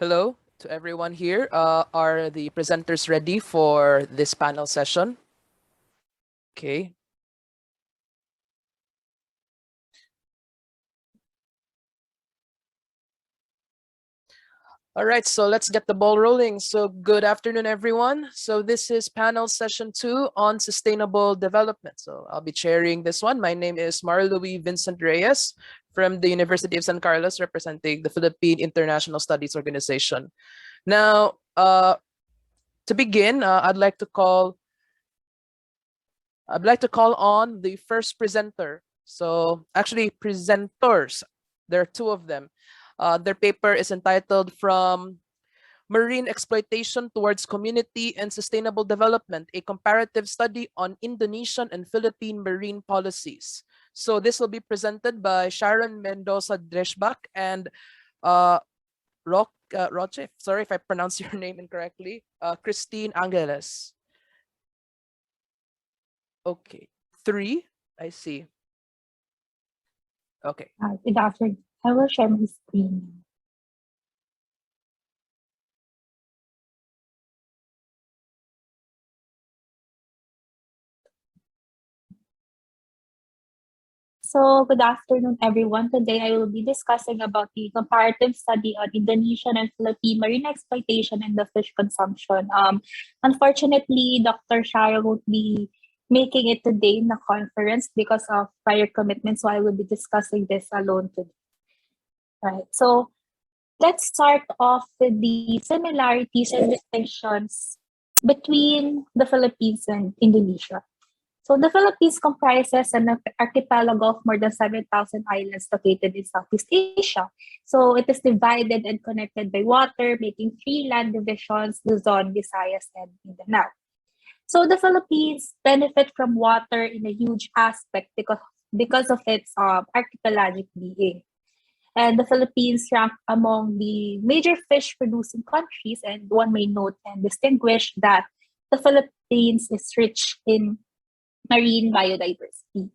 Hello to everyone here. Are the presenters ready for this panel session? Okay. All right, so let's get the ball rolling. So good afternoon, everyone. So this is panel session 2 on sustainable development. So I'll be chairing this one. My name is Louie Vincent Reyes from the University of San Carlos, representing the Philippine International Studies Organization. Now, to begin, I'd like to call on the first presenter. So actually presenters, there are two of them. Their paper is entitled From Marine Exploitation Towards Community and Sustainable Development, a Comparative Study on Indonesian and Philippine Marine Policies. So this will be presented by Sharon Mendoza-Dreisbach and Roche, sorry if I pronounce your name incorrectly, Christine Angeles. Okay, 3, I see. Okay. Good afternoon. I will share my screen. So, good afternoon, everyone. Today, I will be discussing about the comparative study on Indonesian and Philippine marine exploitation and the fish consumption. Unfortunately, Dr. Sharon won't be making it today in the conference because of prior commitments, so I will be discussing this alone today. Right. So, let's start off with the similarities and distinctions between the Philippines and Indonesia. So the Philippines comprises an archipelago of more than 7,000 islands located in Southeast Asia. So it is divided and connected by water, making 3 land divisions: Luzon, Visayas, and Mindanao. So the Philippines benefit from water in a huge aspect because of its archipelagic being. And the Philippines rank among the major fish producing countries, and one may note and distinguish that the Philippines is rich in marine biodiversity.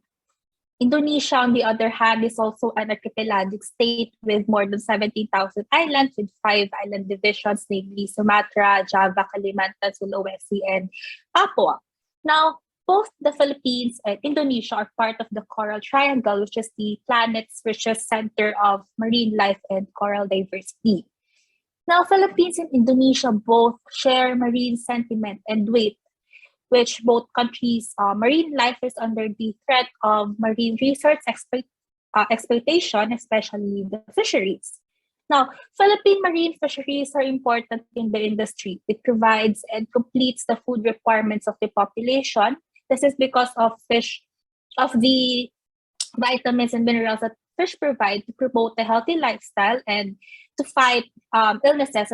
Indonesia, on the other hand, is also an archipelagic state with more than 17,000 islands with 5 island divisions, namely Sumatra, Java, Kalimantan, Sulawesi, and Papua. Now, both the Philippines and Indonesia are part of the Coral Triangle, which is the planet's richest center of marine life and coral diversity. Now, Philippines and Indonesia both share marine sentiment and weight, which both countries' marine life is under the threat of marine resource exploitation, especially the fisheries. Now, Philippine marine fisheries are important in the industry. It provides and completes the food requirements of the population. This is because of the vitamins and minerals that fish provide to promote a healthy lifestyle and to fight illnesses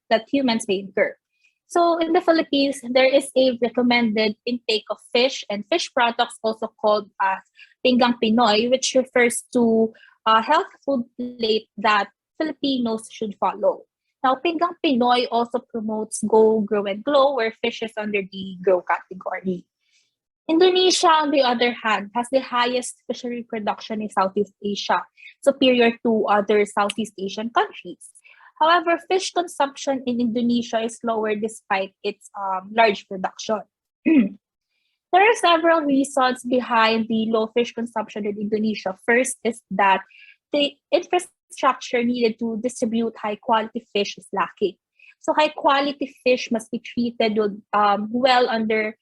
that humans may incur. So in the Philippines, there is a recommended intake of fish and fish products, also called as Pinggang Pinoy, which refers to a health food plate that Filipinos should follow. Now, Pinggang Pinoy also promotes Go, Grow, and Glow, where fish is under the Grow category. Indonesia, on the other hand, has the highest fishery production in Southeast Asia, superior to other Southeast Asian countries. However, fish consumption in Indonesia is lower despite its large production. There are several reasons behind the low fish consumption in Indonesia. First is that the infrastructure needed to distribute high-quality fish is lacking. So high-quality fish must be treated well under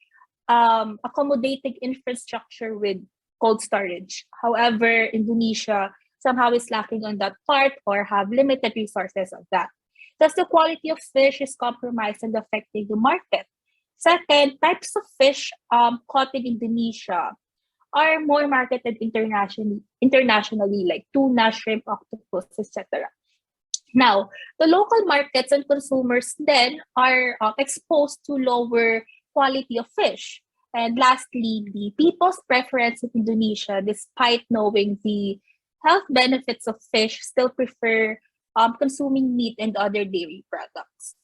accommodating infrastructure with cold storage. However, Indonesia somehow is lacking on that part or have limited resources of that. Thus, the quality of fish is compromised and affecting the market. Second, types of fish caught in Indonesia are more marketed internationally, like tuna, shrimp, octopus, etc. Now, the local markets and consumers then are exposed to lower quality of fish. And lastly, the people's preference in Indonesia, despite knowing the health benefits of fish, still prefer consuming meat and other dairy products.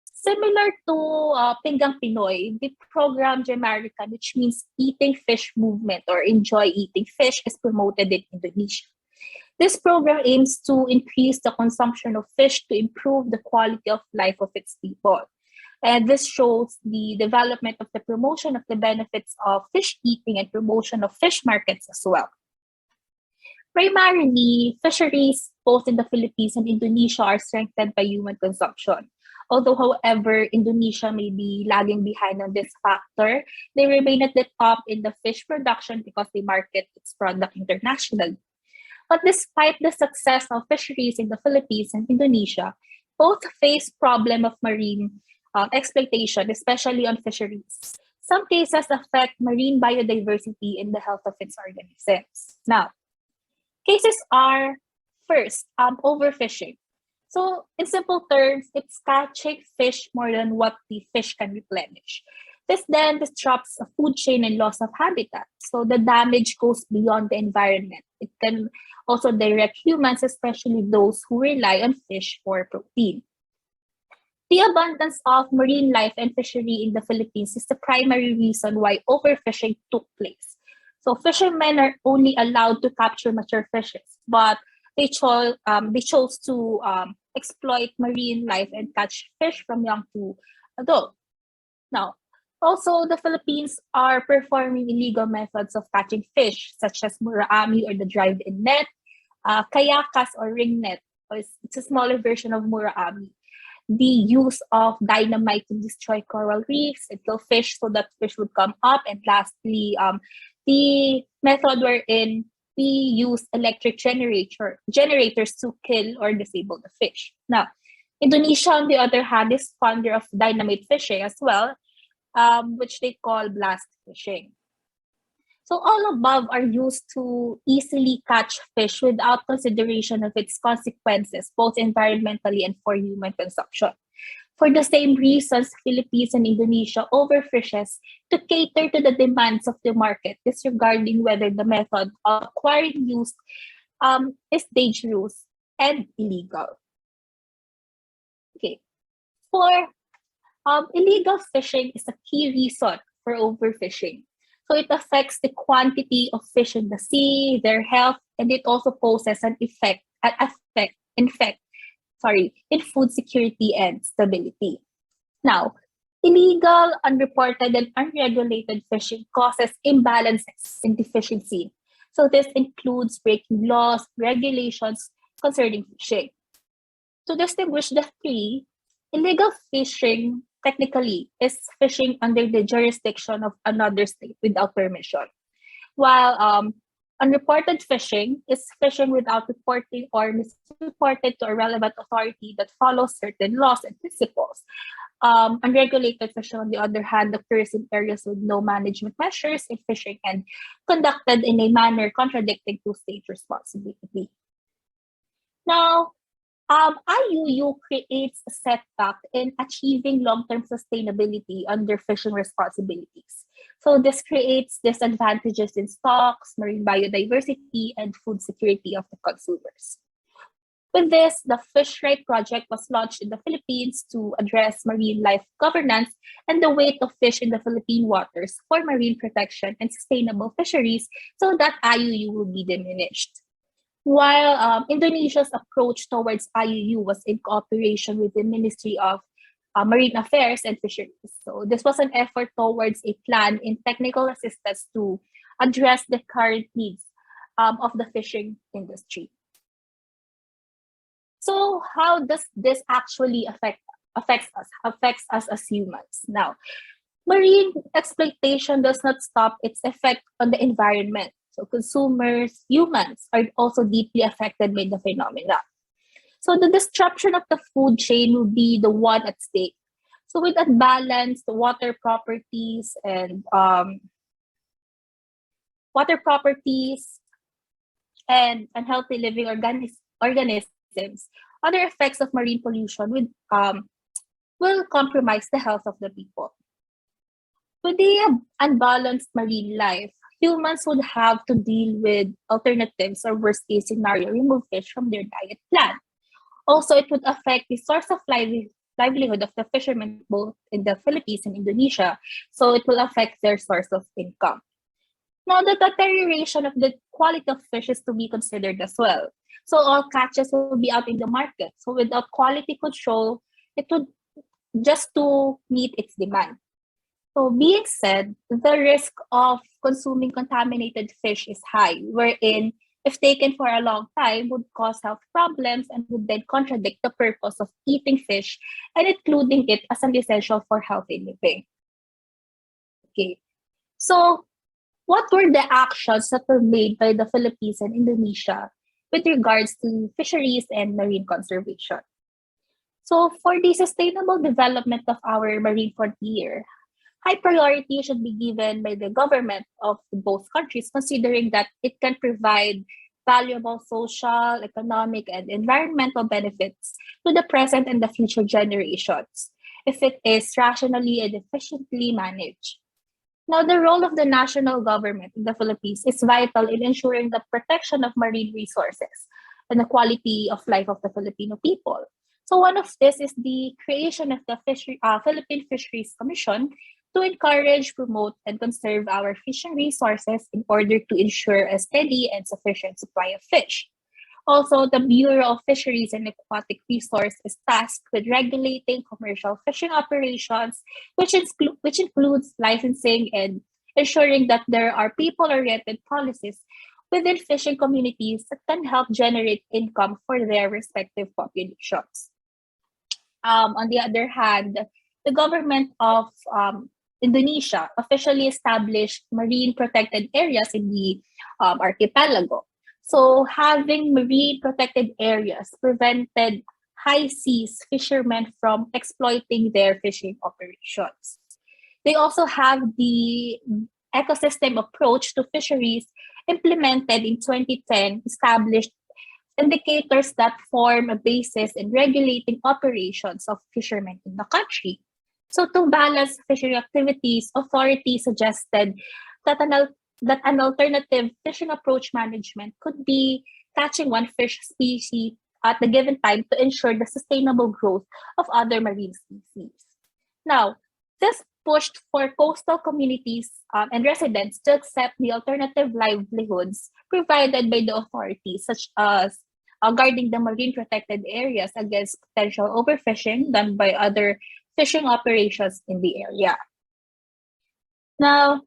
Similar to Pinggang Pinoy, the program Jamaican, which means eating fish movement or enjoy eating fish, is promoted in Indonesia. This program aims to increase the consumption of fish to improve the quality of life of its people. And this shows the development of the promotion of the benefits of fish eating and promotion of fish markets as well. Primarily, fisheries both in the Philippines and Indonesia are strengthened by human consumption. Although, however, Indonesia may be lagging behind on this factor, they remain at the top in the fish production because they market its product internationally. But despite the success of fisheries in the Philippines and Indonesia, both face problem of marine exploitation, especially on fisheries. Some cases affect marine biodiversity and the health of its organisms. Now, cases are first, overfishing. So, in simple terms, it's catching fish more than what the fish can replenish. This then disrupts a food chain and loss of habitat. So, the damage goes beyond the environment. It can also direct humans, especially those who rely on fish for protein. The abundance of marine life and fishery in the Philippines is the primary reason why overfishing took place. So fishermen are only allowed to capture mature fishes, but they chose to exploit marine life and catch fish from young to adult. Now, also the Philippines are performing illegal methods of catching fish, such as muraami or the drive-in net, kayakas or ring net. It's a smaller version of muraami. The use of dynamite to destroy coral reefs and kill fish so that fish would come up. And lastly, the method wherein we use electric generators to kill or disable the fish. Now, Indonesia, on the other hand, is fonder of dynamite fishing as well, which they call blast fishing. So all above are used to easily catch fish without consideration of its consequences, both environmentally and for human consumption. For the same reasons, Philippines and Indonesia overfishes to cater to the demands of the market, disregarding whether the method of acquiring used is dangerous and illegal. Okay, for illegal fishing is a key reason for overfishing. So it affects the quantity of fish in the sea, their health, and it also poses an in food security and stability. Now, illegal, unreported, and unregulated fishing causes imbalances in the fishing scene. So this includes breaking laws, regulations concerning fishing. To distinguish the three, illegal fishing technically is fishing under the jurisdiction of another state without permission, while unreported fishing is fishing without reporting or misreported to a relevant authority that follows certain laws and principles. Unregulated fishing, on the other hand, occurs in areas with no management measures in fishing and conducted in a manner contradicting to state responsibility. Now, IUU creates a setback in achieving long-term sustainability under fishing responsibilities. So this creates disadvantages in stocks, marine biodiversity, and food security of the consumers. With this, the Fish Right Project was launched in the Philippines to address marine life governance and the weight of fish in the Philippine waters for marine protection and sustainable fisheries so that IUU will be diminished. While Indonesia's approach towards IUU was in cooperation with the Ministry of Marine Affairs and Fisheries. So this was an effort towards a plan in technical assistance to address the current needs of the fishing industry. So how does this actually affects us as humans? Now, marine exploitation does not stop its effect on the environment. So consumers, humans are also deeply affected by the phenomena. So the disruption of the food chain will be the one at stake. So with unbalanced water properties and unhealthy living organisms, other effects of marine pollution will compromise the health of the people. With the unbalanced marine life, humans would have to deal with alternatives or worst case scenario, remove fish from their diet plan. Also, it would affect the source of livelihood of the fishermen both in the Philippines and Indonesia. So it will affect their source of income. Now, the deterioration of the quality of fish is to be considered as well. So all catches will be out in the market. So without quality control, it would just to meet its demand. So being said, the risk of consuming contaminated fish is high, wherein if taken for a long time would cause health problems and would then contradict the purpose of eating fish and including it as an essential for healthy living. Okay. So what were the actions that were made by the Philippines and Indonesia with regards to fisheries and marine conservation? So for the sustainable development of our marine frontier, high priority should be given by the government of both countries, considering that it can provide valuable social, economic, and environmental benefits to the present and the future generations if it is rationally and efficiently managed. Now, the role of the national government in the Philippines is vital in ensuring the protection of marine resources and the quality of life of the Filipino people. So, one of this is the creation of the Philippine Fisheries Commission to encourage, promote, and conserve our fishing resources in order to ensure a steady and sufficient supply of fish. Also, the Bureau of Fisheries and Aquatic Resource is tasked with regulating commercial fishing operations, which includes licensing and ensuring that there are people-oriented policies within fishing communities that can help generate income for their respective populations. On the other hand, the government of Indonesia officially established marine protected areas in the archipelago. So having marine protected areas prevented high seas fishermen from exploiting their fishing operations. They also have the ecosystem approach to fisheries implemented in 2010, established indicators that form a basis in regulating operations of fishermen in the country. So to balance fishery activities, authorities suggested that an alternative fishing approach management could be catching one fish species at the given time to ensure the sustainable growth of other marine species. Now, this pushed for coastal communities and residents to accept the alternative livelihoods provided by the authorities, such as guarding the marine protected areas against potential overfishing done by other fishing operations in the area. Now,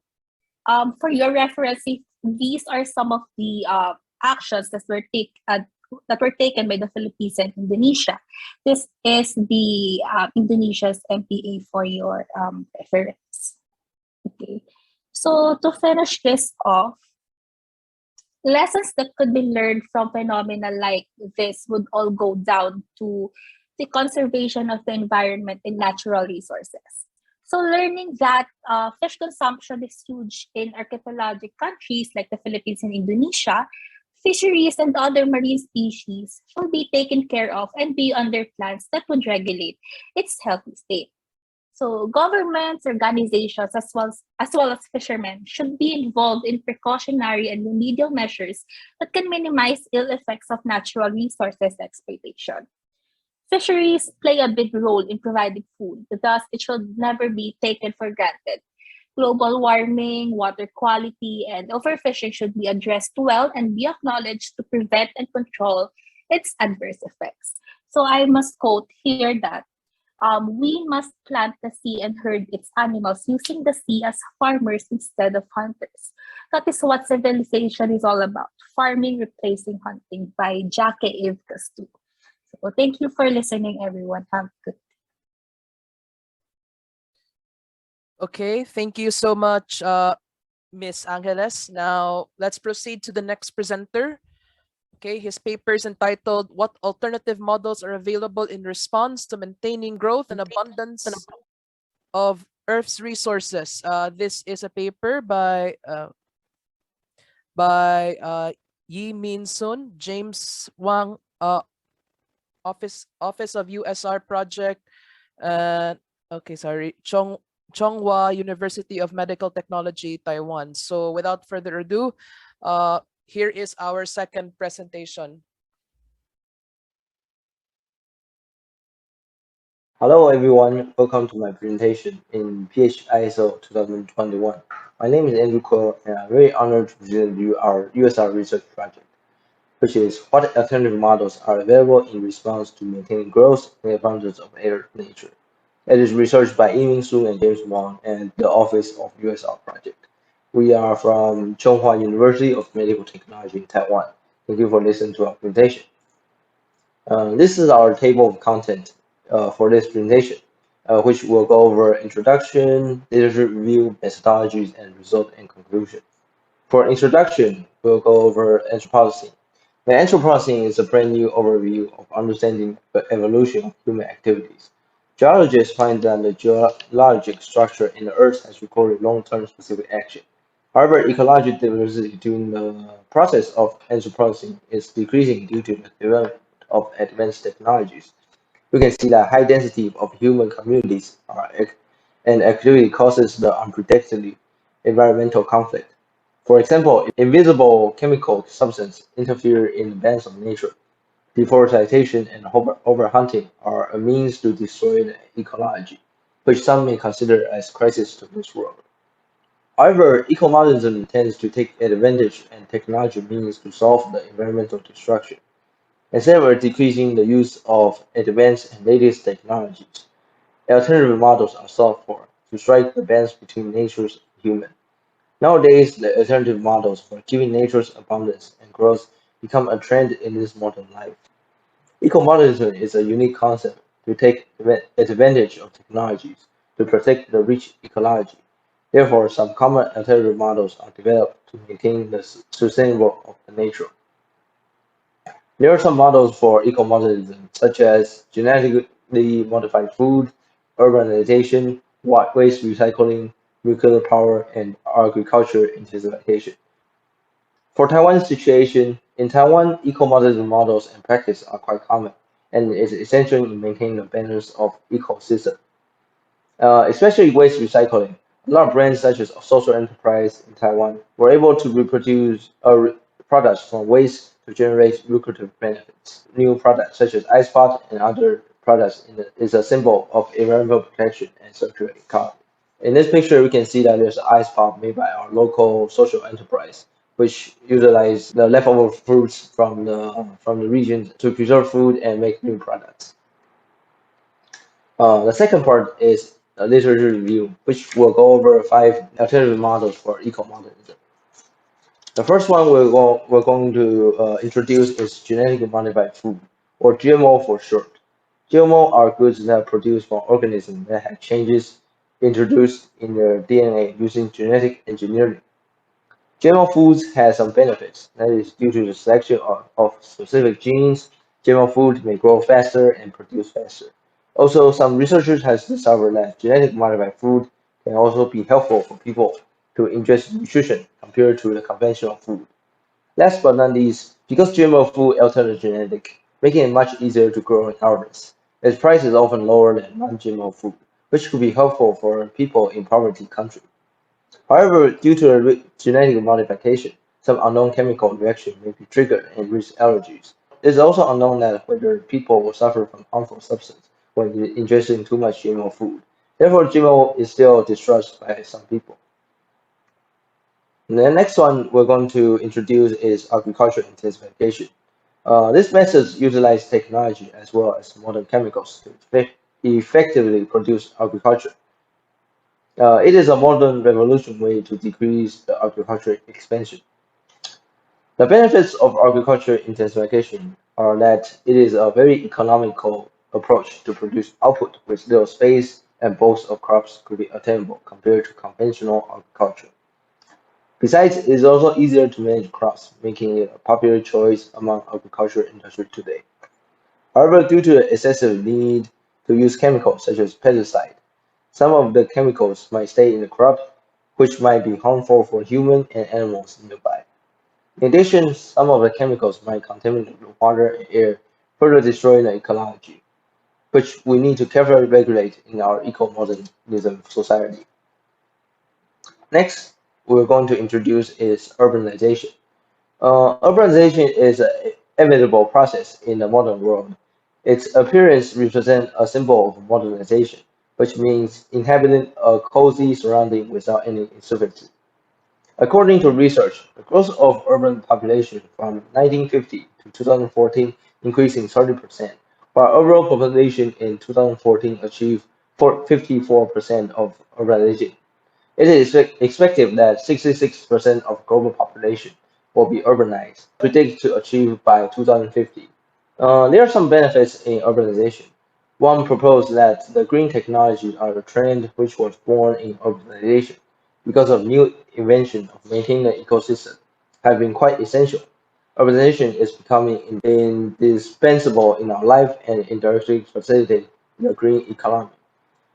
for your reference, these are some of the actions that were taken by the Philippines and Indonesia. This is the Indonesia's MPA for your reference. Okay, so to finish this off, lessons that could be learned from phenomena like this would all go down to the conservation of the environment and natural resources. So learning that fish consumption is huge in archipelagic countries like the Philippines and Indonesia, fisheries and other marine species should be taken care of and be under plans that would regulate its healthy state. So governments, organizations, as well as fishermen should be involved in precautionary and remedial measures that can minimize ill effects of natural resources exploitation. Fisheries play a big role in providing food, thus it should never be taken for granted. Global warming, water quality, and overfishing should be addressed well and be acknowledged to prevent and control its adverse effects. So I must quote here that we must plant the sea and herd its animals using the sea as farmers instead of hunters. That is what civilization is all about, farming replacing hunting by Jacques Yves Cousteau. So thank you for listening, everyone. Have a good. Okay, thank you so much, Miss Angeles. Now let's proceed to the next presenter. Okay, his paper is entitled "What Alternative Models Are Available in Response to Maintaining Growth and Abundance of Earth's Resources." This is a paper by Yi Min Sun, James Wang, Office of USR Project, and Chonghua University of Medical Technology, Taiwan. So without further ado, here is our second presentation. Hello everyone, welcome to my presentation in PHISO 2021. My name is Andrew Ko and I'm very honored to present you our USR research project. which is what alternative models are available in response to maintaining growth in the abundance of air nature. It is researched by Yiming Su and James Wang and the Office of USR Project. We are from Chung University of Medical Technology in Taiwan. Thank you for listening to our presentation. This is our table of content for this presentation, which will go over introduction, literature review, methodologies, and result and conclusion. For introduction, we'll go over anthropocene. The anthropocene is a brand new overview of understanding the evolution of human activities. Geologists find that the geologic structure in the Earth has recorded long-term specific action. However, ecological diversity during the process of anthropocene is decreasing due to the development of advanced technologies. We can see that high density of human communities and activity causes the unpredictable environmental conflict. For example, invisible chemical substances interfere in the balance of nature. Deforestation and overhunting are a means to destroy the ecology, which some may consider as crisis to this world. However, ecomodernism tends to take advantage and technology means to solve the environmental destruction. Instead of decreasing the use of advanced and latest technologies, alternative models are sought for to strike the balance between nature and human. Nowadays, the alternative models for keeping nature's abundance and growth become a trend in this modern life. Ecomodernism is a unique concept to take advantage of technologies to protect the rich ecology. Therefore, some common alternative models are developed to maintain the sustainable of the nature. There are some models for ecomodernism, such as genetically modified food, urbanization, waste recycling, nuclear power, and agriculture intensification. For Taiwan's situation, in Taiwan, ecomodernism models and practice are quite common, and is essential in maintaining the balance of ecosystem. Especially waste recycling. A lot of brands such as social enterprise in Taiwan were able to reproduce products from waste to generate lucrative benefits. New products such as ice pot and other products is a symbol of environmental protection and circular economy. In this picture, we can see that there's an ice pop made by our local social enterprise, which utilize the leftover fruits from the region to preserve food and make new products. The second part is a literature review, which will go over 5 alternative models for eco-modernism. The first one we're going to introduce is genetically modified food, or GMO for short. GMO are goods that are produced from organisms that have changes introduced in their DNA using genetic engineering. GMO foods have some benefits. That is due to the selection of specific genes. GMO food may grow faster and produce faster. Also, some researchers have discovered that genetic modified food can also be helpful for people to ingest nutrition compared to the conventional food. Last but not least, because GMO food alters genetic, making it much easier to grow and harvest. Its price is often lower than non-GMO food, which could be helpful for people in poverty countries. However, due to genetic modification, some unknown chemical reaction may be triggered and risk allergies. It is also unknown that whether people will suffer from harmful substance when ingesting too much GMO food. Therefore, GMO is still distrusted by some people. And the next one we're going to introduce is agriculture intensification. This method utilizes technology as well as modern chemicals to effectively produce agriculture. It is a modern revolution way to decrease the agriculture expansion. The benefits of agriculture intensification are that it is a very economical approach to produce output with little space and both of crops could be attainable compared to conventional agriculture. Besides, it is also easier to manage crops, making it a popular choice among agriculture industry today. However, due to the excessive need to use chemicals such as pesticide, some of the chemicals might stay in the crop, which might be harmful for humans and animals nearby. In addition, some of the chemicals might contaminate the water and air, further destroying the ecology, which we need to carefully regulate in our eco-modernism society. Next, we're going to introduce is urbanization. Urbanization is an inevitable process in the modern world. Its appearance represents a symbol of modernization, which means inhabiting a cozy surrounding without any uncertainty. According to research, the growth of urban population from 1950 to 2014, increasing 30%, while overall population in 2014 achieved 54% of urbanization. It is expected that 66% of global population will be urbanized, predicted to achieve by 2050. There are some benefits in urbanization. One proposed that the green technologies are a trend which was born in urbanization because of new invention of maintaining the ecosystem have been quite essential. Urbanization is becoming indispensable in our life and indirectly facilitating the green economy.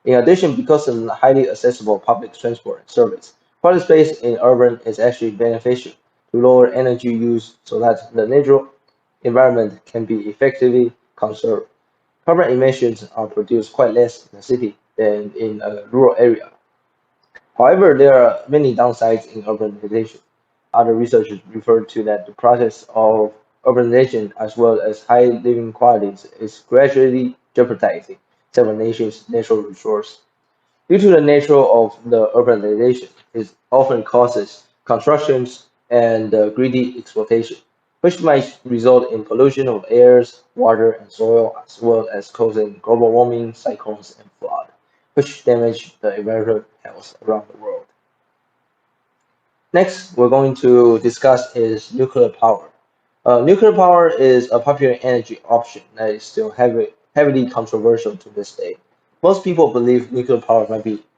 In addition, because of the highly accessible public transport service, public space in urban is actually beneficial to lower energy use so that the natural environment can be effectively conserved. Carbon emissions are produced quite less in the city than in a rural area. However, there are many downsides in urbanization. Other researchers refer to that the process of urbanization as well as high living qualities is gradually jeopardizing several nations' natural resources. Due to the nature of the urbanization, it often causes constructions and greedy exploitation, which might result in pollution of airs, water, and soil, as well as causing global warming, cyclones, and flood, which damage the environmental health around the world. Next, we're going to discuss is nuclear power. Nuclear power is a popular energy option that is still heavily controversial to this day. Most people believe nuclear power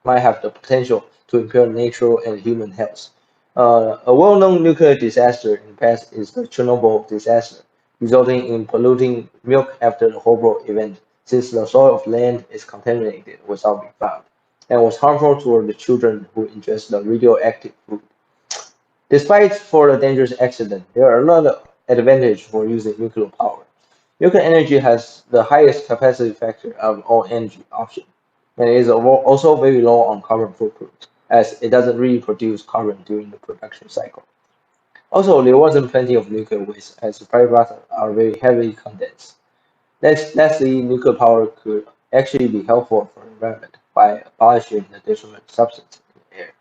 might have the potential to impair natural and human health. A well-known nuclear disaster in the past is the Chernobyl disaster, resulting in polluting milk after the horrible event, since the soil of land is contaminated without being found, and was harmful toward the children who ingest the radioactive food. Despite for the dangerous accident, there are a lot of advantages for using nuclear power. Nuclear energy has the highest capacity factor of all energy options, and it is also very low on carbon footprint, as it doesn't really produce carbon during the production cycle. Also, there wasn't plenty of nuclear waste, as the byproducts are very heavily condensed. Lastly, nuclear power could actually be helpful for the environment by abolishing the detriment substance in the air.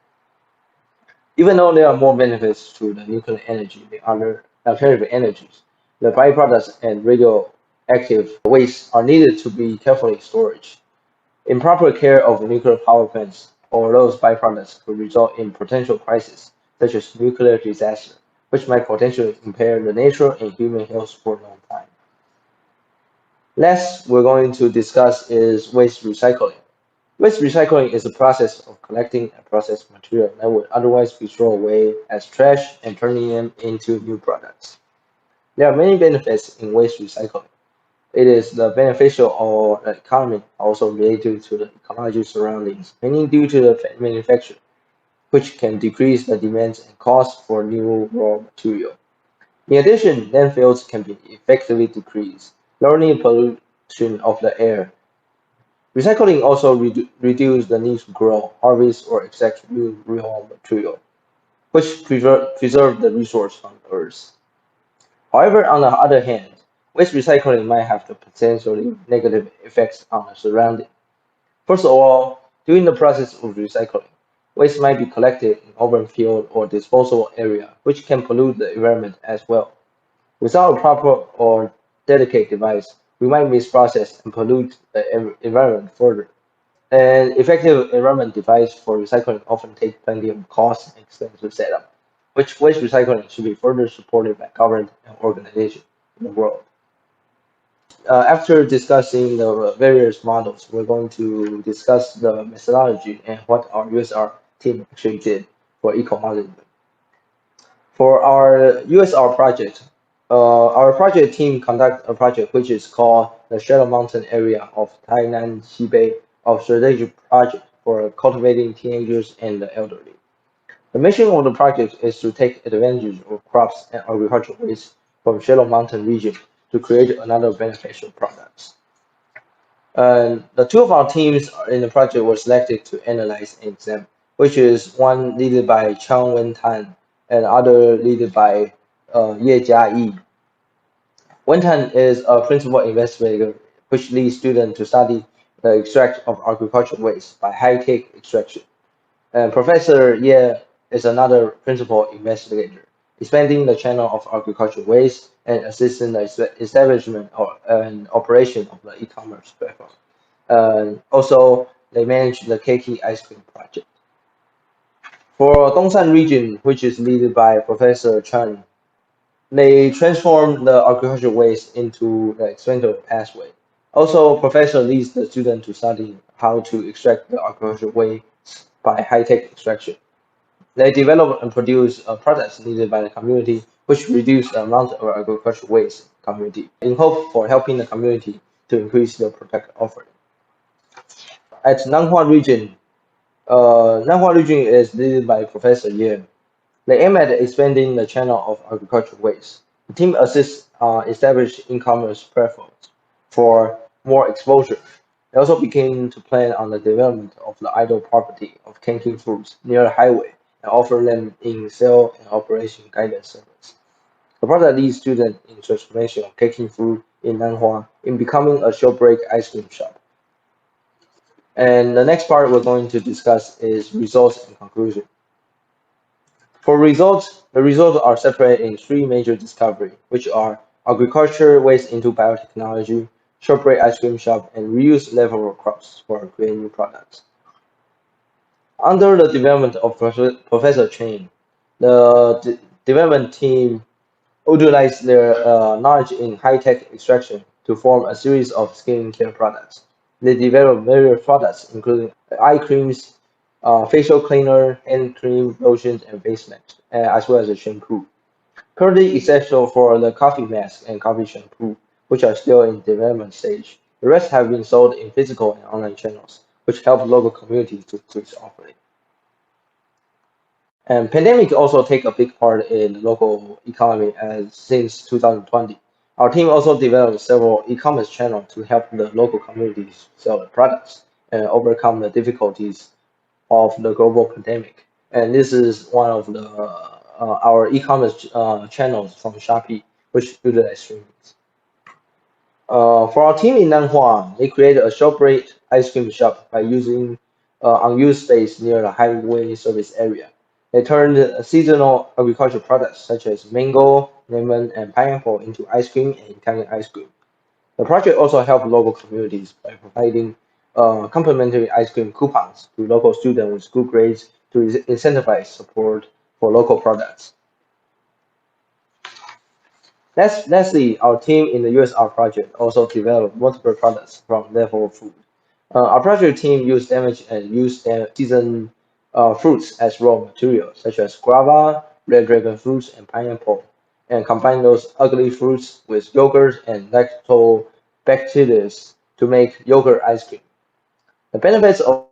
Even though there are more benefits to the nuclear energy than other alternative energies, the byproducts and radioactive waste are needed to be carefully stored. Improper care of nuclear power plants or those byproducts could result in potential crises, such as nuclear disaster, which might potentially impair the natural and human health for a long time. Last, we're going to discuss is waste recycling. Waste recycling is a process of collecting and processed material that would otherwise be thrown away as trash and turning them into new products. There are many benefits in waste recycling. It is the beneficial or the economy also related to the ecology surroundings, mainly due to the manufacture, which can decrease the demands and costs for new raw material. In addition, landfills can be effectively decreased, lowering pollution of the air. Recycling also reduces the need to grow, harvest, or extract new raw material, which preserve the resource on Earth. However, on the other hand, waste recycling might have the potentially negative effects on the surrounding. First of all, during the process of recycling, waste might be collected in open field or disposal area, which can pollute the environment as well. Without a proper or dedicated device, we might misprocess and pollute the environment further. An effective environment device for recycling often takes plenty of cost and expensive setup, which waste recycling should be further supported by government and organizations in the world. After discussing the various models, we're going to discuss the methodology and what our USR team actually did for eco-modeling. For our USR project, our project team conduct a project which is called the Shadow Mountain Area of Tainan Xibei of Strategic Project for Cultivating Teenagers and the Elderly. The mission of the project is to take advantage of crops and agricultural waste from Shadow Mountain region to create another beneficial products. The two of our teams in the project were selected to analyze an exam, which is one led by Chung Wen-Tan and other led by Ye Jia-Yi. Wen-Tan is a principal investigator which leads students to study the extract of agricultural waste by high-tech extraction. And Professor Ye is another principal investigator expanding the channel of agricultural waste, and assisting the establishment and operation of the e-commerce platform. Also, they manage the Keiki ice cream project. For Dongsan region, which is led by Professor Chung, they transform the agricultural waste into the expandable pathway. Also, professor leads the student to study how to extract the agricultural waste by high-tech extraction. They develop and produce products needed by the community, which reduce the amount of agricultural waste community, in hope for helping the community to increase the product offering. At Nanhua region is led by Professor Ye. They aim at expanding the channel of agricultural waste. The team assists establish e-commerce platforms for more exposure. They also begin to plan on the development of the idle property of canking fruits near the highway and offer them in sale and operation guidance service. The project leads students in transformation of canking fruit in Nanhua in becoming a showbreak ice cream shop. And the next part we're going to discuss is results and conclusion. For results, the results are separated in three major discoveries, which are agriculture waste into biotechnology, shortbread ice cream shop, and reuse leftover crops for creating new products. Under the development of Professor Chen, the development team utilized their knowledge in high-tech extraction to form a series of skincare products. They developed various products, including eye creams, facial cleaner, hand cream, lotions, and face masks, as well as a shampoo. Currently, except for the coffee mask and coffee shampoo, which are still in development stage, the rest have been sold in physical and online channels, which help local communities to increase offering. And pandemic also take a big part in the local economy as since 2020. Our team also developed several e-commerce channels to help the local communities sell their products and overcome the difficulties of the global pandemic. And this is one of the our e-commerce channels from Shopee, which utilize streaming. For our team in Nanhua, they created a shortbread ice cream shop by using unused space near the highway service area. They turned seasonal agricultural products such as mango, lemon, and pineapple into ice cream and Italian ice cream. The project also helped local communities by providing complimentary ice cream coupons to local students with good grades to incentivize support for local products. Lastly, our team in the USR project also developed multiple products from leftover food. Our project team used damaged and used seasoned fruits as raw materials, such as guava, red dragon fruits, and pineapple, and combined those ugly fruits with yogurt and lactobacillus to make yogurt ice cream. The benefits of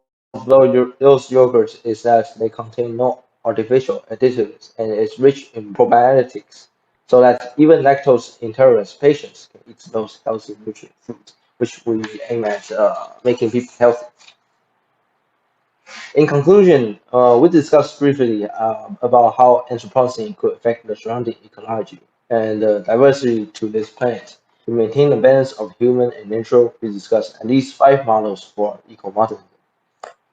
those yogurts is that they contain no artificial additives and it's rich in probiotics, so that even lactose intolerant patients can eat those healthy nutrient foods, which we aim at making people healthy. In conclusion, we discussed briefly about how anthropocene could affect the surrounding ecology and diversity to this planet. To maintain the balance of human and nature, we discussed at least 5 models for eco-modeling.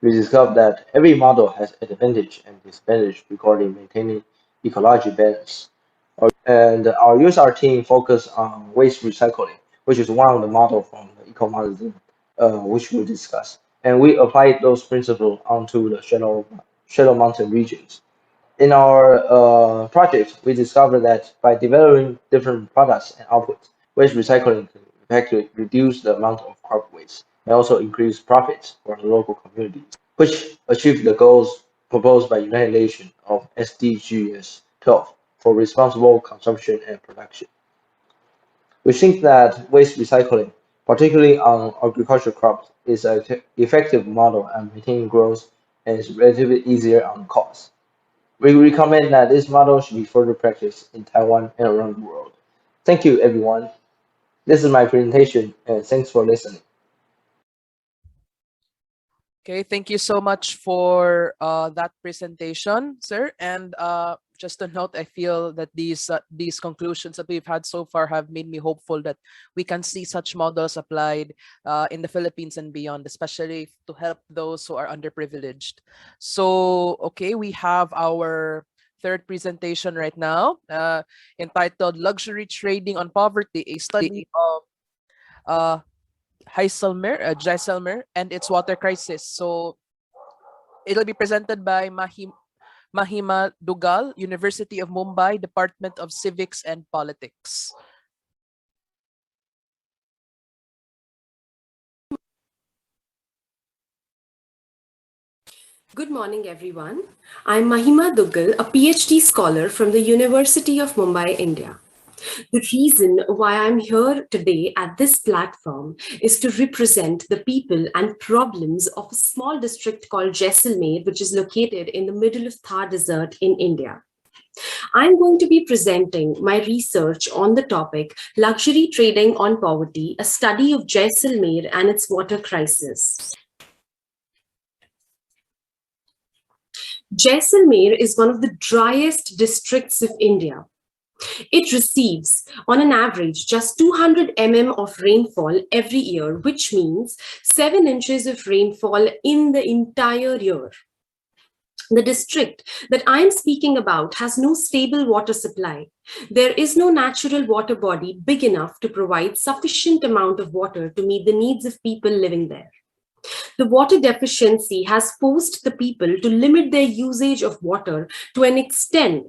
We discovered that every model has advantage and disadvantage regarding maintaining ecology balance. And our USR team focused on waste recycling, which is one of the models from the eco-modeling, which we discussed. And we applied those principles onto the Shadow Mountain regions. In our project, we discovered that by developing different products and outputs, waste recycling can effectively reduce the amount of crop waste and also increase profits for the local communities, which achieve the goals proposed by United Nations of SDGs 12 for responsible consumption and production. We think that waste recycling, particularly on agricultural crops, is an effective model at maintaining growth and is relatively easier on cost. We recommend that this model should be further practiced in Taiwan and around the world. Thank you, everyone. This is my presentation, and thanks for listening. Okay, thank you so much for that presentation, sir. And just a note, I feel that these conclusions that we've had so far have made me hopeful that we can see such models applied in the Philippines and beyond, especially to help those who are underprivileged. So, okay, we have our third presentation right now, entitled Luxury Trading on Poverty, a study of Jaisalmer and its water crisis. So it'll be presented by Mahima Duggal, University of Mumbai, Department of Civics and Politics. Good morning, everyone. I'm Mahima Duggal, a PhD scholar from the University of Mumbai, India. The reason why I'm here today at this platform is to represent the people and problems of a small district called Jaisalmer, which is located in the middle of Thar Desert in India. I'm going to be presenting my research on the topic Luxury Trading on Poverty, a study of Jaisalmer and its water crisis. Jaisalmer is one of the driest districts of India. It receives, on an average, just 200 mm of rainfall every year, which means 7 inches of rainfall in the entire year. The district that I'm speaking about has no stable water supply. There is no natural water body big enough to provide sufficient amount of water to meet the needs of people living there. The water deficiency has forced the people to limit their usage of water to an extent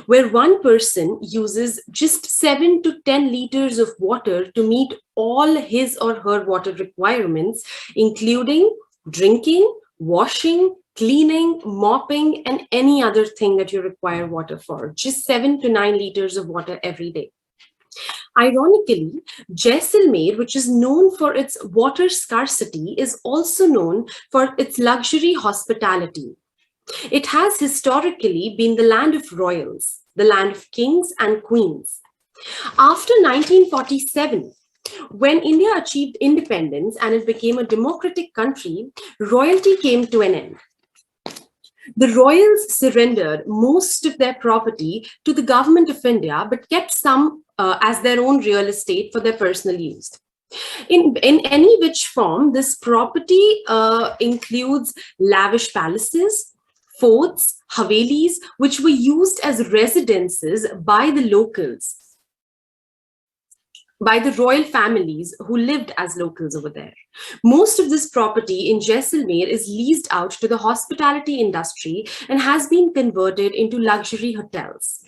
where one person uses just 7 to 10 liters of water to meet all his or her water requirements, including drinking, washing, cleaning, mopping, and any other thing that you require water for. Just 7 to 9 liters of water every day. Ironically, Jaisalmer, which is known for its water scarcity, is also known for its luxury hospitality. It has historically been the land of royals, the land of kings and queens. After 1947, when India achieved independence and it became a democratic country, royalty came to an end. The royals surrendered most of their property to the government of India, but kept some as their own real estate for their personal use. In any which form, this property includes lavish palaces, forts, havelis, which were used as residences by the locals, by the royal families who lived as locals over there. Most of this property in Jaisalmer is leased out to the hospitality industry and has been converted into luxury hotels.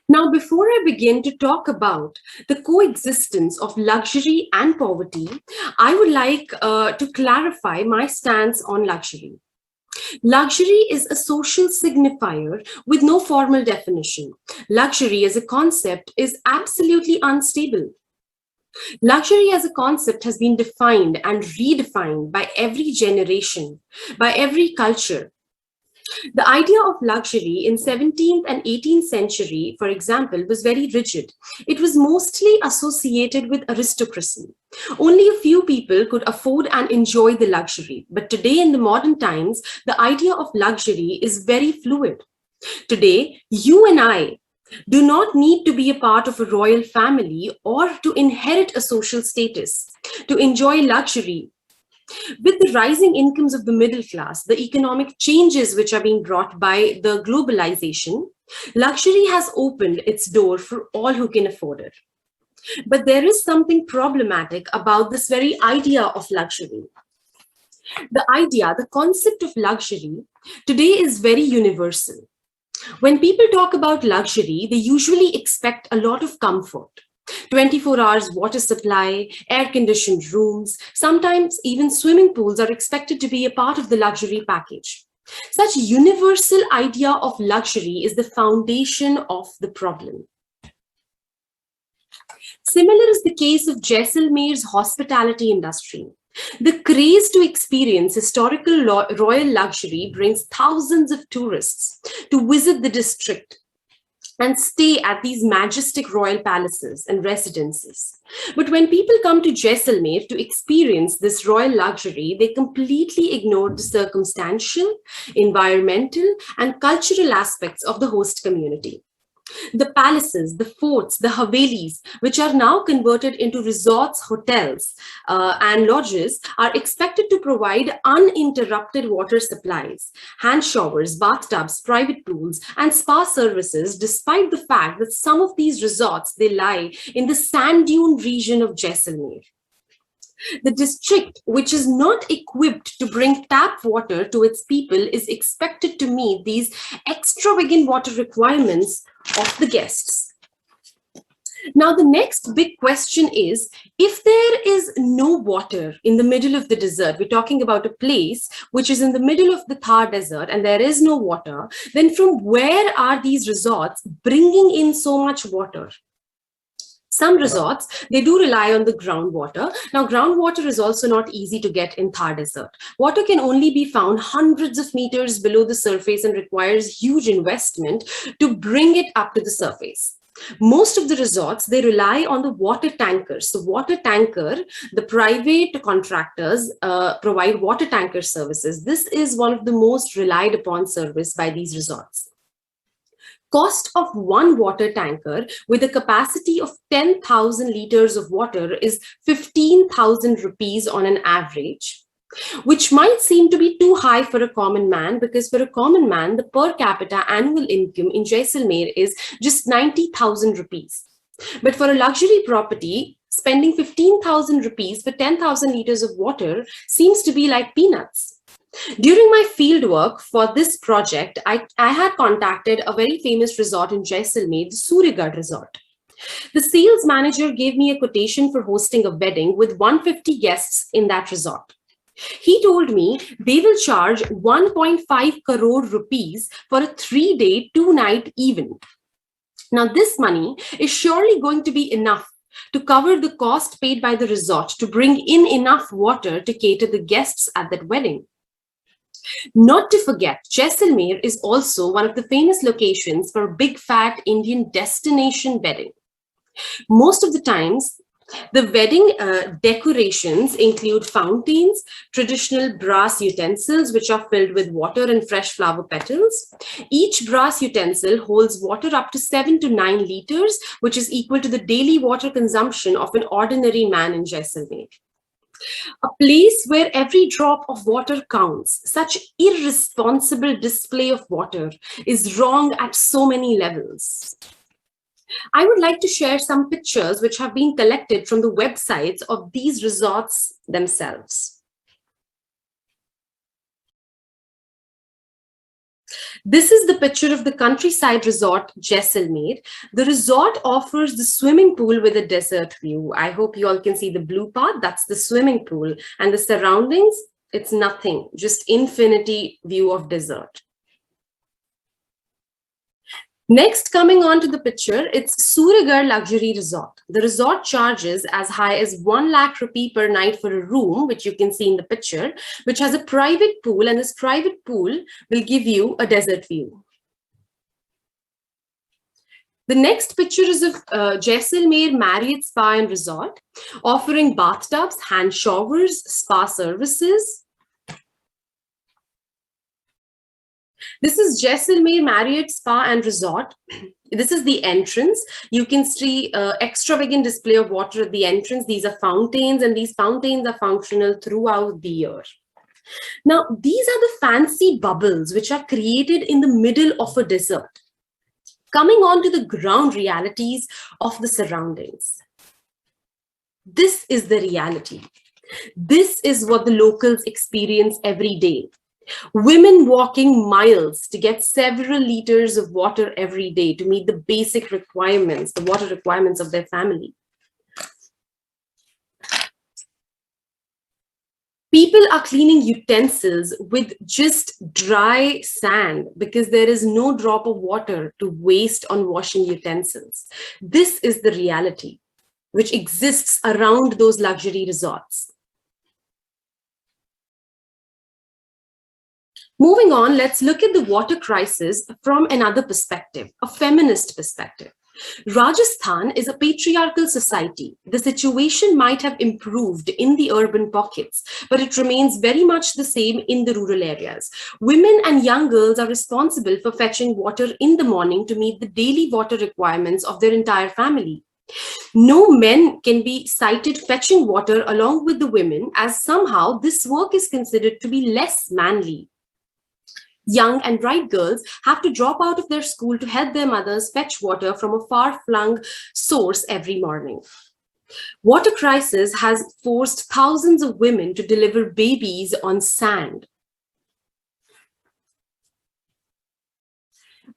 Now, before I begin to talk about the coexistence of luxury and poverty, I would like to clarify my stance on luxury. Luxury is a social signifier with no formal definition. Luxury as a concept is absolutely unstable. Luxury as a concept has been defined and redefined by every generation, by every culture. The idea of luxury in 17th and 18th century, for example, was very rigid. It was mostly associated with aristocracy. Only a few people could afford and enjoy the luxury. But today, in the modern times, the idea of luxury is very fluid. Today, you and I do not need to be a part of a royal family or to inherit a social status to enjoy luxury. With the rising incomes of the middle class, the economic changes which are being brought by the globalization, luxury has opened its door for all who can afford it. But there is something problematic about this very idea of luxury. The concept of luxury today is very universal. When people talk about luxury, they usually expect a lot of comfort. 24 hours water supply, air-conditioned rooms, sometimes even swimming pools are expected to be a part of the luxury package. Such universal idea of luxury is the foundation of the problem. Similar is the case of Jaisalmer's hospitality industry. The craze to experience historical royal luxury brings thousands of tourists to visit the district and stay at these majestic royal palaces and residences. But when people come to Jaisalmer to experience this royal luxury, they completely ignore the circumstantial, environmental, and cultural aspects of the host community. The palaces, the forts, the havelis, which are now converted into resorts, hotels, and lodges, are expected to provide uninterrupted water supplies, hand showers, bathtubs, private pools, and spa services, despite the fact that some of these resorts, they lie in the sand dune region of Jaisalmer. The district, which is not equipped to bring tap water to its people, is expected to meet these extravagant water requirements of the guests. Now, the next big question is, if there is no water in the middle of the desert, we're talking about a place which is in the middle of the Thar Desert and there is no water, then from where are these resorts bringing in so much water? Some resorts, they do rely on the groundwater. Now, groundwater is also not easy to get in Thar Desert. Water can only be found hundreds of meters below the surface and requires huge investment to bring it up to the surface. Most of the resorts, they rely on the water tankers. The water tanker, the private contractors provide water tanker services. This is one of the most relied upon service by these resorts. Cost of one water tanker with a capacity of 10,000 liters of water is 15,000 rupees on an average, which might seem to be too high for a common man, because for a common man, the per capita annual income in Jaisalmer is just 90,000 rupees. But for a luxury property, spending 15,000 rupees for 10,000 liters of water seems to be like peanuts. During my fieldwork for this project, I had contacted a very famous resort in Jaisalmer, the Suryagarh Resort. The sales manager gave me a quotation for hosting a wedding with 150 guests in that resort. He told me they will charge 1.5 crore rupees for a 3-day, 2-night event. Now, this money is surely going to be enough to cover the cost paid by the resort to bring in enough water to cater the guests at that wedding. Not to forget, Jaisalmer is also one of the famous locations for a big fat Indian destination wedding. Most of the times, the wedding decorations include fountains, traditional brass utensils which are filled with water and fresh flower petals. Each brass utensil holds water up to 7 to 9 liters, which is equal to the daily water consumption of an ordinary man in Jaisalmer. A place where every drop of water counts. Such irresponsible display of water is wrong at so many levels. I would like to share some pictures which have been collected from the websites of these resorts themselves. This is the picture of the countryside resort, Jaisalmer. The resort offers the swimming pool with a desert view. I hope you all can see the blue part. That's the swimming pool. And the surroundings, it's nothing, just infinity view of desert. Next, coming on to the picture, it's Suryagarh Luxury Resort. The resort charges as high as 1 lakh rupee per night for a room, which you can see in the picture, which has a private pool, and this private pool will give you a desert view. The next picture is of Jaisalmer Marriott Spa and Resort, offering bathtubs, hand showers, spa services. This is Jaisalmer Marriott Spa and Resort. This is the entrance. You can see extravagant display of water at the entrance. These are fountains, and these fountains are functional throughout the year. Now, these are the fancy bubbles which are created in the middle of a desert. Coming on to the ground realities of the surroundings. This is the reality. This is what the locals experience every day. Women walking miles to get several liters of water every day to meet the basic requirements, the water requirements of their family. People are cleaning utensils with just dry sand because there is no drop of water to waste on washing utensils. This is the reality which exists around those luxury resorts. Moving on, let's look at the water crisis from another perspective, a feminist perspective. Rajasthan is a patriarchal society. The situation might have improved in the urban pockets, but it remains very much the same in the rural areas. Women and young girls are responsible for fetching water in the morning to meet the daily water requirements of their entire family. No men can be cited fetching water along with the women, as somehow this work is considered to be less manly. Young and bright girls have to drop out of their school to help their mothers fetch water from a far-flung source every morning. Water crisis has forced thousands of women to deliver babies on sand.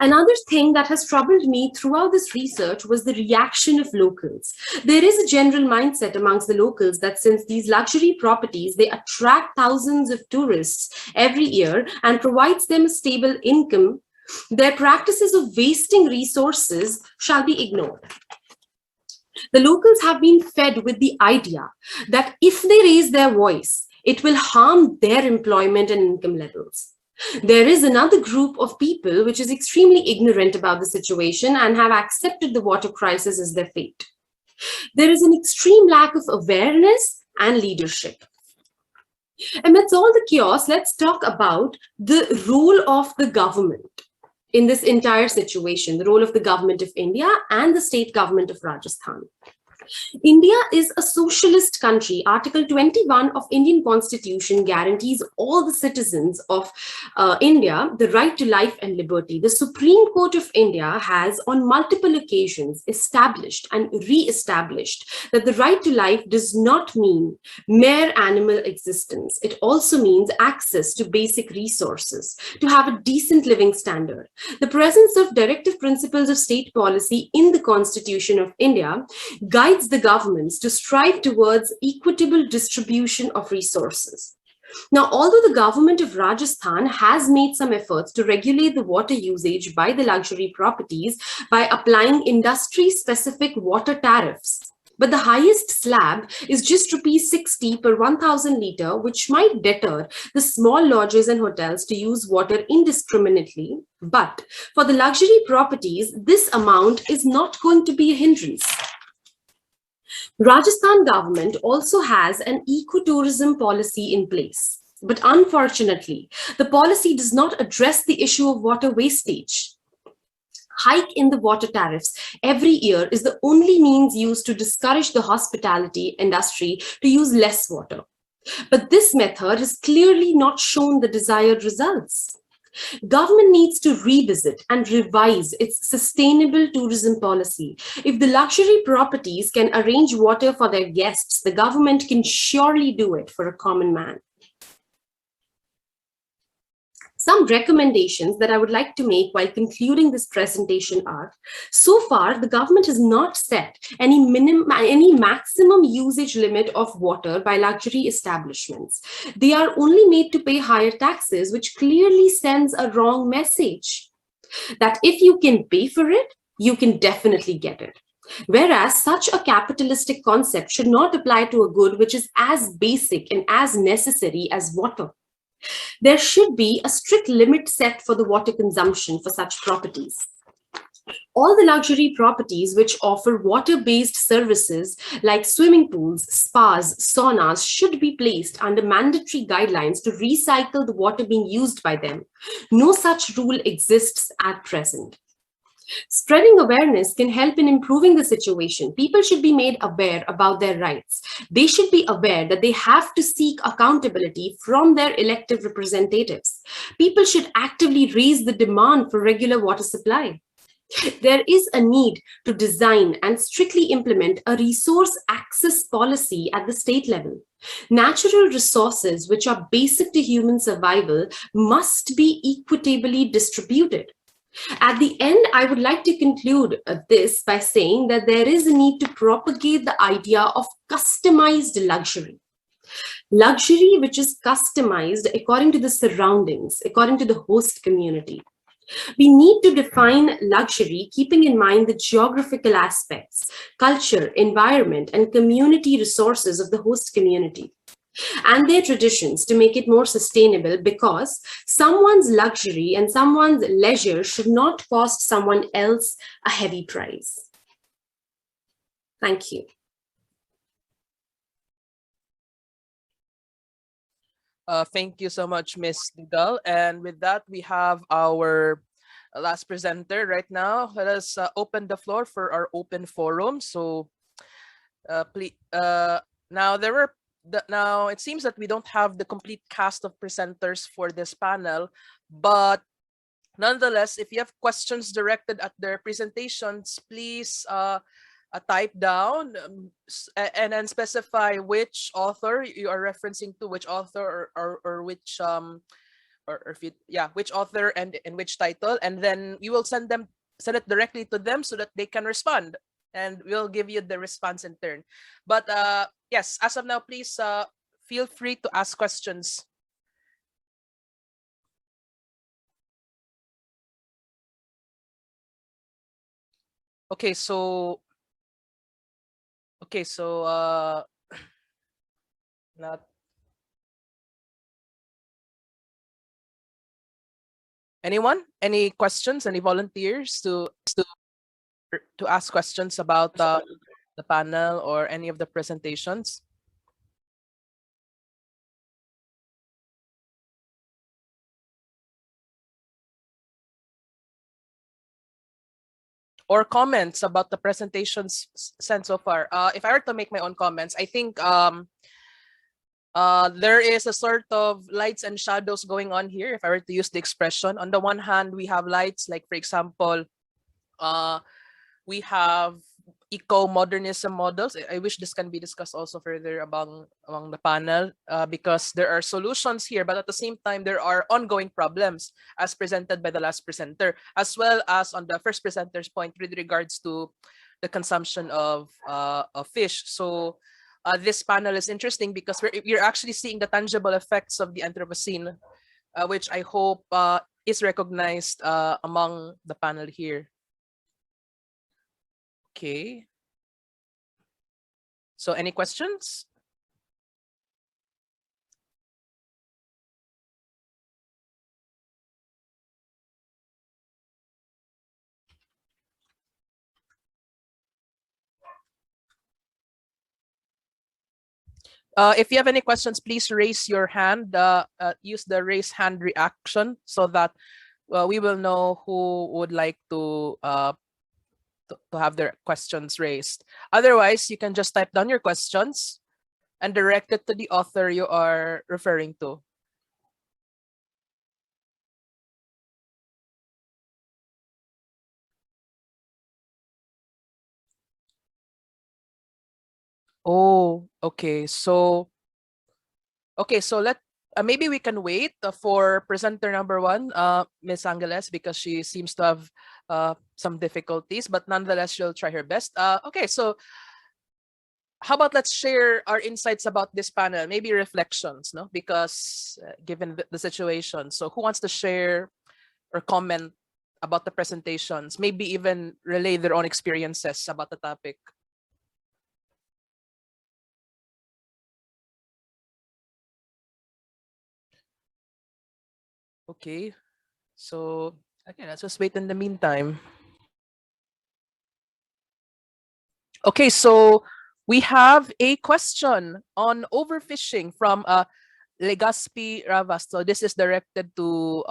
Another thing that has troubled me throughout this research was the reaction of locals. There is a general mindset amongst the locals that since these luxury properties, they attract thousands of tourists every year and provides them a stable income, their practices of wasting resources shall be ignored. The locals have been fed with the idea that if they raise their voice, it will harm their employment and income levels. There is another group of people which is extremely ignorant about the situation and have accepted the water crisis as their fate. There is an extreme lack of awareness and leadership. Amidst all the chaos, let's talk about the role of the government in this entire situation, the role of the government of India and the state government of Rajasthan. India is a socialist country. Article 21 of Indian Constitution guarantees all the citizens of India the right to life and liberty. The Supreme Court of India has on multiple occasions established and re-established that the right to life does not mean mere animal existence. It also means access to basic resources, to have a decent living standard. The presence of directive principles of state policy in the Constitution of India guides the governments to strive towards equitable distribution of resources. Now, although the government of Rajasthan has made some efforts to regulate the water usage by the luxury properties by applying industry-specific water tariffs, but the highest slab is just rupees 60 per 1,000 litre, which might deter the small lodges and hotels to use water indiscriminately. But for the luxury properties, this amount is not going to be a hindrance. Rajasthan government also has an ecotourism policy in place, but unfortunately, the policy does not address the issue of water wastage. Hike in the water tariffs every year is the only means used to discourage the hospitality industry to use less water. But this method has clearly not shown the desired results. Government needs to revisit and revise its sustainable tourism policy. If the luxury properties can arrange water for their guests, the government can surely do it for a common man. Some recommendations that I would like to make while concluding this presentation are, so far, the government has not set any maximum usage limit of water by luxury establishments. They are only made to pay higher taxes, which clearly sends a wrong message that if you can pay for it, you can definitely get it. Whereas such a capitalistic concept should not apply to a good which is as basic and as necessary as water. There should be a strict limit set for the water consumption for such properties. All the luxury properties which offer water-based services like swimming pools, spas, saunas should be placed under mandatory guidelines to recycle the water being used by them. No such rule exists at present. Spreading awareness can help in improving the situation. People should be made aware about their rights. They should be aware that they have to seek accountability from their elected representatives. People should actively raise the demand for regular water supply. There is a need to design and strictly implement a resource access policy at the state level. Natural resources, which are basic to human survival, must be equitably distributed. At the end, I would like to conclude this by saying that there is a need to propagate the idea of customized luxury. Luxury which is customized according to the surroundings, according to the host community. We need to define luxury keeping in mind the geographical aspects, culture, environment, and community resources of the host community and their traditions to make it more sustainable, because someone's luxury and someone's leisure should not cost someone else a heavy price. Thank you. Thank you so much, Miss Duggal. And with that, we have our last presenter right now. Let us open the floor for our open forum. So, please, now now it seems that we don't have the complete cast of presenters for this panel, but nonetheless, if you have questions directed at their presentations, please type down and then specify which author you are referencing to, which author or which or if you, yeah, which author and which title, and then we will send it directly to them so that they can respond, and we'll give you the response in turn. But yes, as of now, please feel free to ask questions. Okay, so not anyone? Any questions? Any volunteers to ask questions about the panel or any of the presentations? Or comments about the presentations sent so far? If I were to make my own comments, I think there is a sort of lights and shadows going on here, if I were to use the expression. On the one hand, we have lights, like for example, we have eco-modernism models. I wish this can be discussed also further among the panel, because there are solutions here, but at the same time, there are ongoing problems as presented by the last presenter, as well as on the first presenter's point with regards to the consumption of fish. So this panel is interesting because we're actually seeing the tangible effects of the Anthropocene, which I hope is recognized among the panel here. Okay. So any questions? If you have any questions, please raise your hand. Use the raise hand reaction so that we will know who would like to have their questions raised. Otherwise, you can just type down your questions and direct it to the author you are referring to. Oh, okay. So let maybe we can wait for presenter number one, Miss Angeles, because she seems to have some difficulties, but nonetheless, she'll try her best. Okay, so how about let's share our insights about this panel, maybe reflections, no? Because given the situation, so who wants to share or comment about the presentations, maybe even relay their own experiences about the topic? Okay, so okay, let's just wait in the meantime. Okay, so we have a question on overfishing from Legaspi Ravas. So this is directed to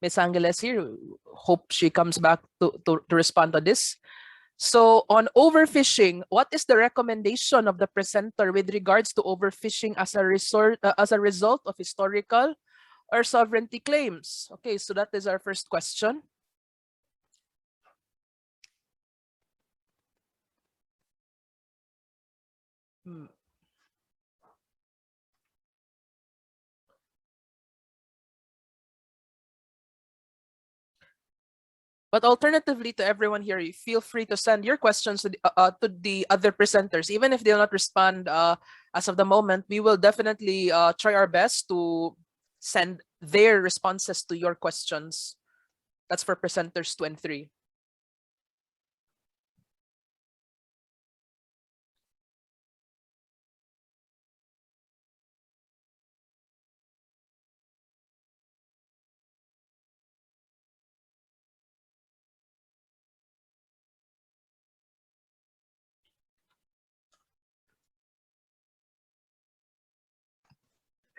Ms. Angeles here. Hope she comes back to respond to this. So on overfishing, what is the recommendation of the presenter with regards to overfishing as a result of historical or sovereignty claims? Okay, so that is our first question. But alternatively, to everyone here, you feel free to send your questions to the other presenters, even if they'll not respond as of the moment. We will definitely try our best to send their responses to your questions. That's for presenters 2 and 3.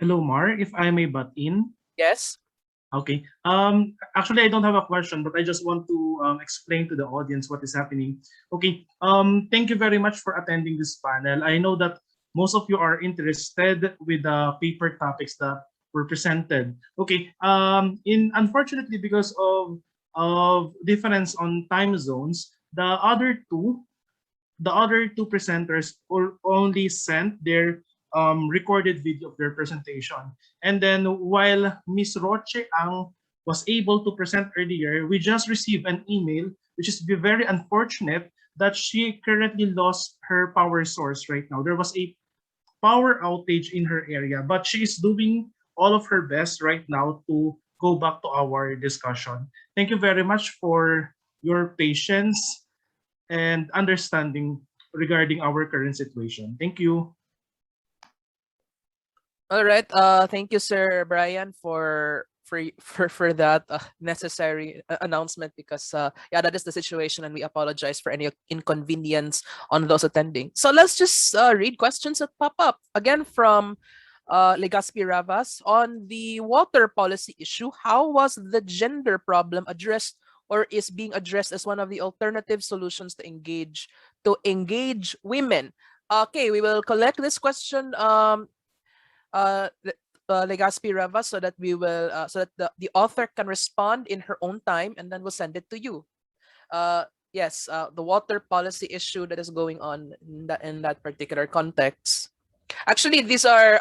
Hello, Mar. If I may butt in. Yes. Okay. Actually, I don't have a question, but I just want to explain to the audience what is happening. Okay. Thank you very much for attending this panel. I know that most of you are interested with the paper topics that were presented. Okay. Unfortunately, because of difference on time zones, the other two presenters only sent their recorded video of their presentation. And then while Miss Roche Ang was able to present earlier, we just received an email, which is very unfortunate that she currently lost her power source right now. There was a power outage in her area, but she is doing all of her best right now to go back to our discussion. Thank you very much for your patience and understanding regarding our current situation. Thank you. All right. Thank you, Sir Brian, for that necessary announcement, because yeah, that is the situation, and we apologize for any inconvenience on those attending. So let's just read questions that pop up again from Legaspi Ravas on the water policy issue. How was the gender problem addressed, or is being addressed as one of the alternative solutions to engage women? Okay, we will collect this question, Legaspi Rava, so that we will so that the author can respond in her own time, and then we'll send it to you. Yes, the water policy issue that is going on in that particular context. Actually, these are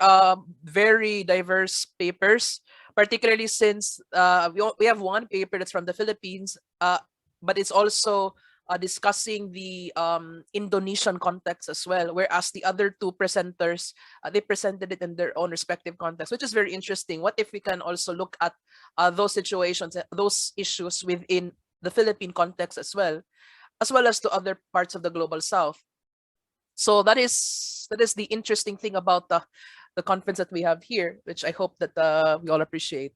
very diverse papers, particularly since we have one paper that's from the Philippines, but it's also discussing the Indonesian context as well, whereas the other two presenters, they presented it in their own respective context, which is very interesting. What if we can also look at those situations, those issues within the Philippine context as well as to other parts of the global south? So that is the interesting thing about the conference that we have here, which I hope that we all appreciate.